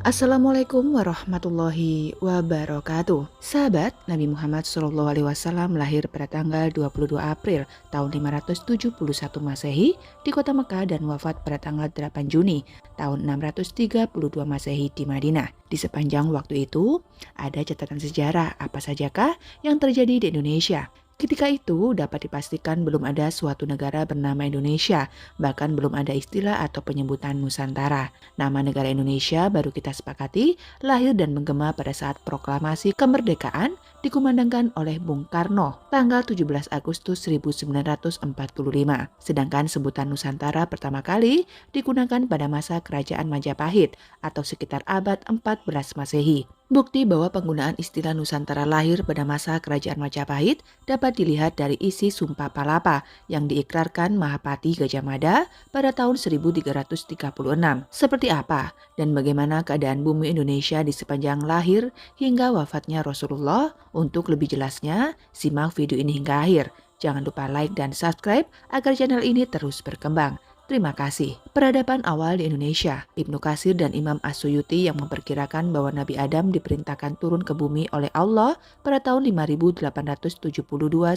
Assalamualaikum warahmatullahi wabarakatuh. Sahabat, Nabi Muhammad SAW lahir pada tanggal 22 April tahun 571 Masehi di kota Mekah dan wafat pada tanggal 8 Juni tahun 632 Masehi di Madinah. Di sepanjang waktu itu, ada catatan sejarah apa sajakah yang terjadi di Indonesia? Ketika itu dapat dipastikan belum ada suatu negara bernama Indonesia, bahkan belum ada istilah atau penyebutan Nusantara. Nama negara Indonesia baru kita sepakati lahir dan menggema pada saat proklamasi kemerdekaan dikumandangkan oleh Bung Karno tanggal 17 Agustus 1945. Sedangkan sebutan Nusantara pertama kali digunakan pada masa Kerajaan Majapahit atau sekitar abad 14 Masehi. Bukti bahwa penggunaan istilah Nusantara lahir pada masa Kerajaan Majapahit dapat dilihat dari isi Sumpah Palapa yang diikrarkan Mahapati Gajah Mada pada tahun 1336. Seperti apa dan bagaimana keadaan bumi Indonesia di sepanjang lahir hingga wafatnya Rasulullah? Untuk lebih jelasnya, simak video ini hingga akhir. Jangan lupa like dan subscribe agar channel ini terus berkembang. Terima kasih. Peradaban awal di Indonesia, Ibnu Katsir dan Imam As-Suyuti yang memperkirakan bahwa Nabi Adam diperintahkan turun ke bumi oleh Allah pada tahun 5872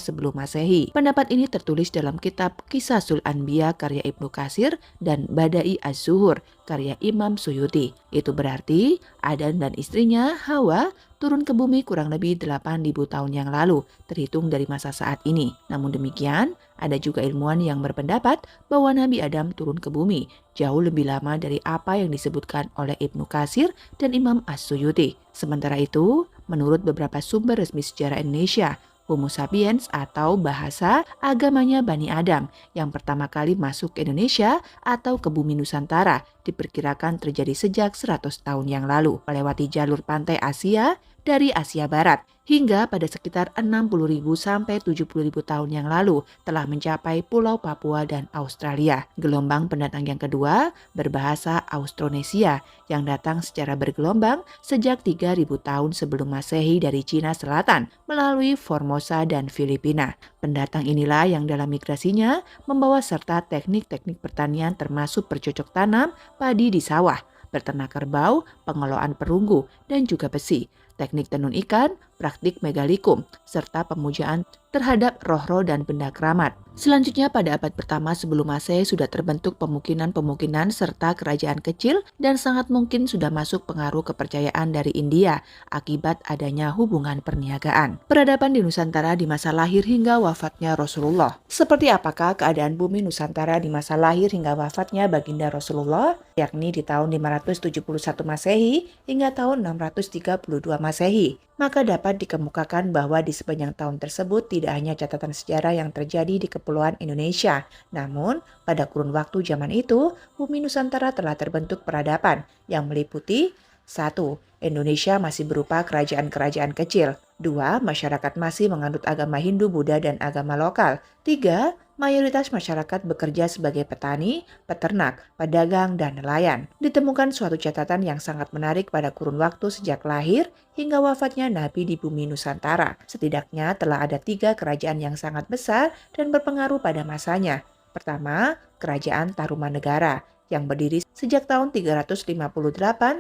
sebelum Masehi. Pendapat ini tertulis dalam kitab Qisasul Anbiya karya Ibnu Katsir dan Badai Az-Zuhur karya Imam Suyuti. Itu berarti Adam dan istrinya Hawa turun ke bumi kurang lebih 8.000 tahun yang lalu, terhitung dari masa saat ini. Namun demikian, ada juga ilmuwan yang berpendapat bahwa Nabi Adam turun ke bumi jauh lebih lama dari apa yang disebutkan oleh Ibnu Katsir dan Imam As-Suyuti. Sementara itu, menurut beberapa sumber resmi sejarah Indonesia, Homo sapiens atau bahasa agamanya Bani Adam yang pertama kali masuk ke Indonesia atau ke bumi Nusantara diperkirakan terjadi sejak 100 tahun yang lalu melewati jalur pantai Asia dari Asia Barat hingga pada sekitar 60.000 sampai 70.000 tahun yang lalu telah mencapai Pulau Papua dan Australia. Gelombang pendatang yang kedua berbahasa Austronesia yang datang secara bergelombang sejak 3.000 tahun sebelum Masehi dari Cina Selatan melalui Formosa dan Filipina. Pendatang inilah yang dalam migrasinya membawa serta teknik-teknik pertanian termasuk bercocok tanam padi di sawah, berternak kerbau, pengelolaan perunggu, dan juga besi, teknik tenun ikan, praktik megalikum, serta pemujaan terhadap roh-roh dan benda keramat. Selanjutnya pada abad pertama sebelum Masehi sudah terbentuk pemukiman-pemukiman serta kerajaan kecil dan sangat mungkin sudah masuk pengaruh kepercayaan dari India akibat adanya hubungan perniagaan. Peradaban di Nusantara di masa lahir hingga wafatnya Rasulullah. Seperti apakah keadaan bumi Nusantara di masa lahir hingga wafatnya baginda Rasulullah, yakni di tahun 571 Masehi hingga tahun 632 Masehi? Maka dapat dikemukakan bahwa di sepanjang tahun tersebut tidak hanya catatan sejarah yang terjadi di Kepulauan Indonesia, namun pada kurun waktu zaman itu, bumi Nusantara telah terbentuk peradaban yang meliputi 1. Indonesia masih berupa kerajaan-kerajaan kecil. 2. Masyarakat masih menganut agama Hindu, Buddha, dan agama lokal. 3. Mayoritas masyarakat bekerja sebagai petani, peternak, pedagang, dan nelayan. Ditemukan suatu catatan yang sangat menarik pada kurun waktu sejak lahir hingga wafatnya Nabi di bumi Nusantara. Setidaknya telah ada 3 kerajaan yang sangat besar dan berpengaruh pada masanya. Pertama, Kerajaan Tarumanegara yang berdiri sejak tahun 358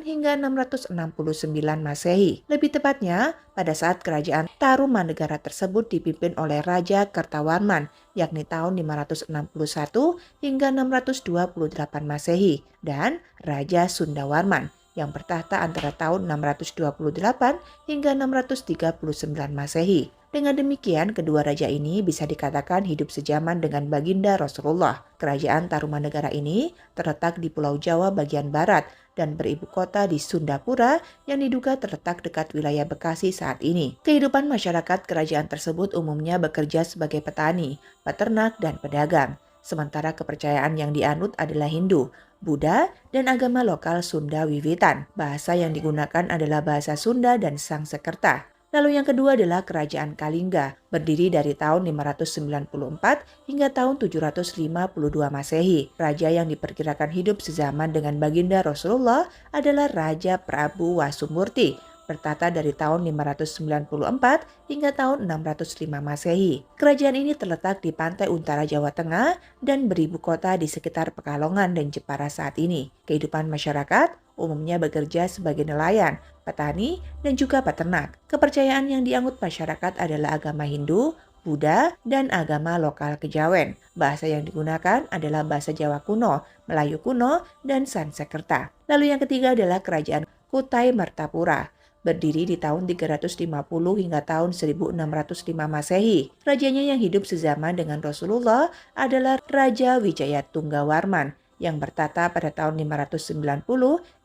hingga 669 Masehi. Lebih tepatnya, pada saat kerajaan Tarumanegara tersebut dipimpin oleh Raja Kertawarman, yakni tahun 561 hingga 628 Masehi, dan Raja Sundawarman yang bertahta antara tahun 628 hingga 639 Masehi. Dengan demikian, kedua raja ini bisa dikatakan hidup sejaman dengan baginda Rasulullah. Kerajaan Tarumanegara ini terletak di Pulau Jawa bagian barat dan beribu kota di Sundapura yang diduga terletak dekat wilayah Bekasi saat ini. Kehidupan masyarakat kerajaan tersebut umumnya bekerja sebagai petani, peternak, dan pedagang. Sementara kepercayaan yang dianut adalah Hindu, Buddha, dan agama lokal Sunda Wiwitan. Bahasa yang digunakan adalah bahasa Sunda dan Sangsekerta. Lalu yang kedua adalah Kerajaan Kalingga, berdiri dari tahun 594 hingga tahun 752 Masehi. Raja yang diperkirakan hidup sezaman dengan baginda Rasulullah adalah Raja Prabu Wasumurti, bertata dari tahun 594 hingga tahun 605 Masehi. Kerajaan ini terletak di pantai utara Jawa Tengah dan beribu kota di sekitar Pekalongan dan Jepara saat ini. Kehidupan masyarakat umumnya bekerja sebagai nelayan, petani, dan juga peternak. Kepercayaan yang dianut masyarakat adalah agama Hindu, Buddha, dan agama lokal Kejawen. Bahasa yang digunakan adalah bahasa Jawa kuno, Melayu kuno, dan Sanskerta. Lalu yang ketiga adalah Kerajaan Kutai Martapura. Berdiri di tahun 350 hingga tahun 1605 Masehi. Rajanya yang hidup sezaman dengan Rasulullah adalah Raja Wijaya Tunggawarman yang bertata pada tahun 590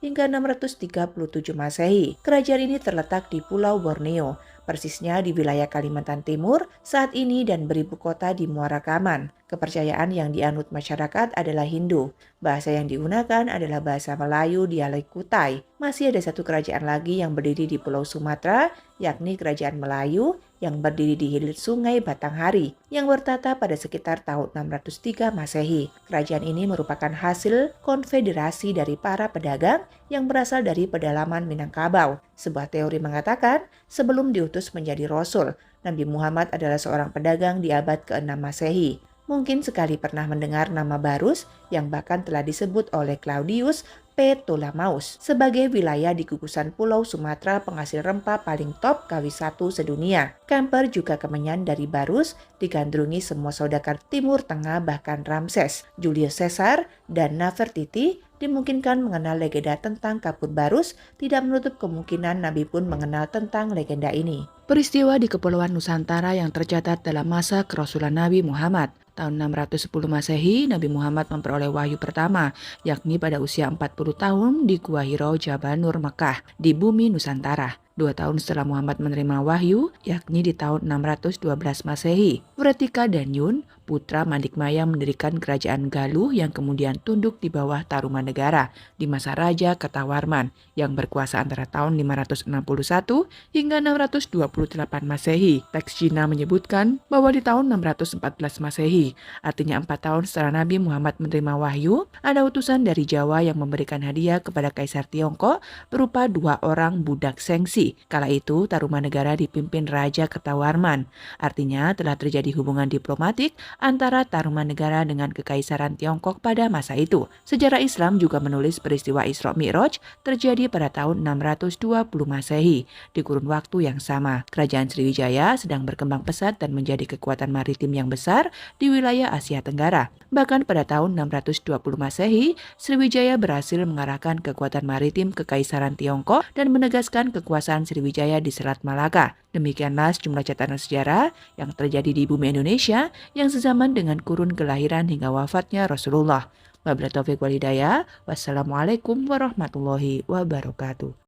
hingga 637 Masehi. Kerajaan ini terletak di Pulau Borneo, persisnya di wilayah Kalimantan Timur saat ini dan beribu kota di Muara Kaman. Kepercayaan yang dianut masyarakat adalah Hindu. Bahasa yang digunakan adalah bahasa Melayu dialek Kutai. Masih ada satu kerajaan lagi yang berdiri di Pulau Sumatera, yakni Kerajaan Melayu yang berdiri di hilir Sungai Batanghari yang bertata pada sekitar tahun 603 Masehi. Kerajaan ini merupakan hasil konfederasi dari para pedagang yang berasal dari pedalaman Minangkabau. Sebuah teori mengatakan sebelum diutus menjadi Rasul, Nabi Muhammad adalah seorang pedagang di abad ke-6 Masehi. Mungkin sekali pernah mendengar nama Barus yang bahkan telah disebut oleh Claudius Ptolemaeus sebagai wilayah di gugusan Pulau Sumatera penghasil rempah paling top KW1 sedunia. Kemper juga kemenyan dari Barus digandrungi semua saudagar Timur Tengah bahkan Ramses, Julius Caesar, dan Nefertiti dimungkinkan mengenal legenda tentang kapur Barus, tidak menutup kemungkinan Nabi pun mengenal tentang legenda ini. Peristiwa di Kepulauan Nusantara yang tercatat dalam masa kerasulan Nabi Muhammad. Tahun 610 Masehi, Nabi Muhammad memperoleh wahyu pertama, yakni pada usia 40 tahun di Gua Hiro Jabal Nur Mekah, di bumi Nusantara. 2 tahun setelah Muhammad menerima wahyu, yakni di tahun 612 Masehi, Wretika dan Yun, putra Mandikmaya mendirikan kerajaan Galuh yang kemudian tunduk di bawah Tarumanegara di masa Raja Kertawarman yang berkuasa antara tahun 561 hingga 628 Masehi. Teks Cina menyebutkan bahwa di tahun 614 Masehi, artinya 4 tahun setelah Nabi Muhammad menerima wahyu, ada utusan dari Jawa yang memberikan hadiah kepada Kaisar Tiongkok berupa 2 orang budak Sengsi. Kala itu Tarumanegara dipimpin Raja Kertawarman. Artinya telah terjadi hubungan diplomatik antara Tarumanegara dengan Kekaisaran Tiongkok pada masa itu. Sejarah Islam juga menulis peristiwa Isra Mi'raj terjadi pada tahun 620 Masehi. Di kurun waktu yang sama, Kerajaan Sriwijaya sedang berkembang pesat dan menjadi kekuatan maritim yang besar di wilayah Asia Tenggara. Bahkan pada tahun 620 Masehi, Sriwijaya berhasil mengarahkan kekuatan maritim Kekaisaran Tiongkok dan menegaskan kekuasaan Sriwijaya di Selat Malaka. Demikianlah sejumlah catatan sejarah yang terjadi di bumi Indonesia yang sezaman dengan kurun kelahiran hingga wafatnya Rasulullah. Wabillahi taufiq wal hidayah. Wassalamualaikum warahmatullahi wabarakatuh.